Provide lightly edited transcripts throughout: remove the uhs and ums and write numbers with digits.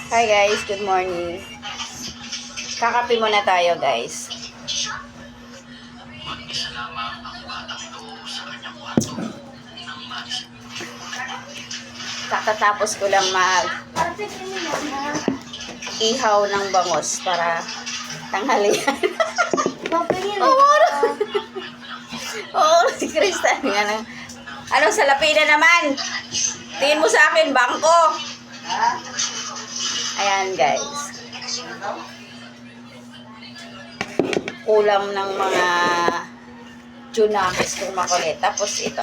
Hi guys, good morning. Kakape muna tayo guys. Kakatapos ko lang ihaw ng bangos para tanghalian. Oo, si Kristan nga lang. Anong salapi na naman? Tingin mo sa akin, bangko. Ayan guys. Ulam ng mga junakis kung makulit. Tapos ito.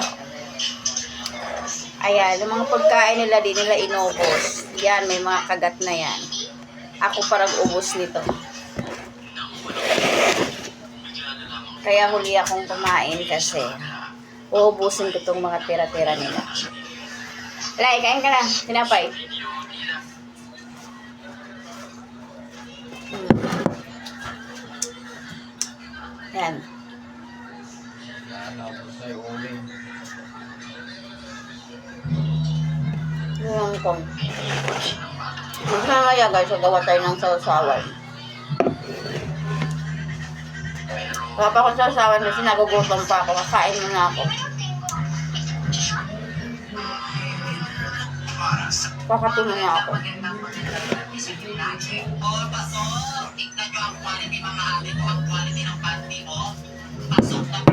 Ayan, yung mga pagkain nila, di nila inubos. Yan, may mga kagat na yan. Ako parang ubos nito. Kaya huli akong kumain kasi uubusin ko itong mga tira-tira nila. Alay, kain ka na. Tinapay. Yan. Yung kong. Mamaya guys, gawa tayo ng sausawan. Wala pa akong sausawan kasi nagugutom pa ako. Kain muna ako. Kakape muna ako.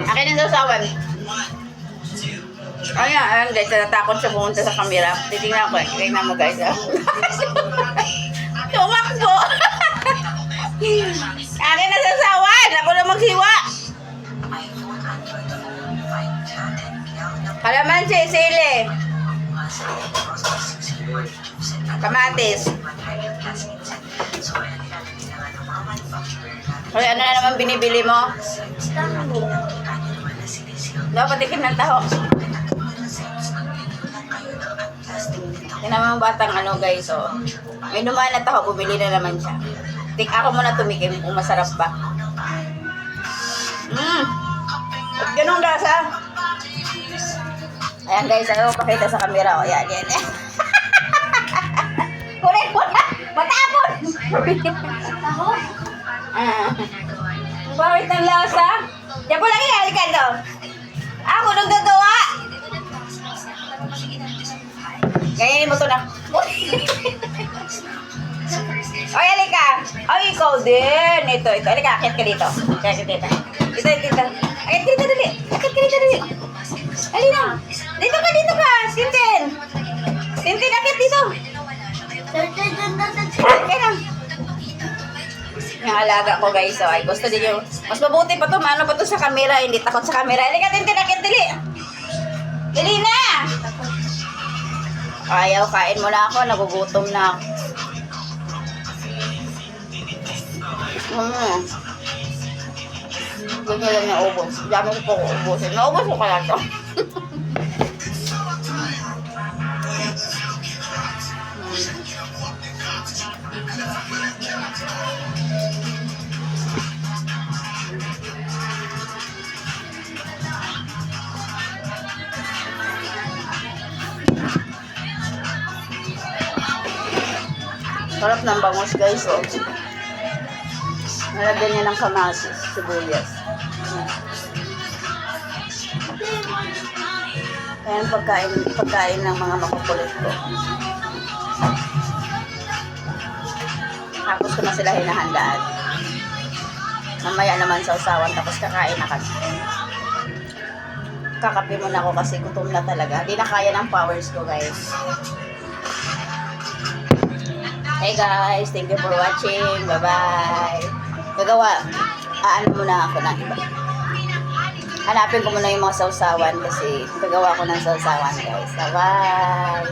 Akin ang sausawan. Ayan guys, natakot siya pumunta sa camera. Titingnan ko. Tingnan mo guys. Tumakbo! Akin ang sausawan! Ako na maghiwa! Kalamansi, sili. Kamatis. Hoy, ano na naman binibili mo? Dapat patikim ng taho. Tingnan mo batang ano guys, oh. May dumaan na taho, bumili na naman siya. Ako muna tumikim kung masarap ba. At ganun lasa. Ayan guys, ano pakita sa camera, oh. Ayan, yan. Kulit mo na! Matapon! Bakit ang lasa? Diyan po lang yan, halika daw. Ako nang gagawa. Ganyanin mo to na. Oy, halika. Ay, ikaw din. Ito. Halika, akit ka dito. Akit ka dito. Dito. Akit ka dito, dali. Akit ka dito, dali. Halina. Dito ka. Tintin. Tintin, akit dito. Akit lang. Yung alaga ko guys, so, ay gusto din yung mas mabuti pa to, maano pa to sa camera, hindi takot sa camera. Halika, Tintin, akit, dali. Dali na. Ayaw, kain mo na ako, nagugutom na ako. Ganyan lang na ubos. Dami ko po ubusin. Naubos ko kaya to. Sarap ng bangus guys, oh. Nalagyan niya ng kamatis, sibuyas. Ayan pagkain ng mga makukulit ko. Tapos ko na sila hinahandaan. Mamaya naman sausawan, tapos kakain na kami. Kakape muna ako kasi gutom na talaga. Hindi na kaya ng powers ko guys. Hey guys, thank you for watching. Bye-bye. Ano muna ako ng iba. Hanapin ko muna yung mga sausawan kasi gagawa ko ng sausawan guys. Bye-bye.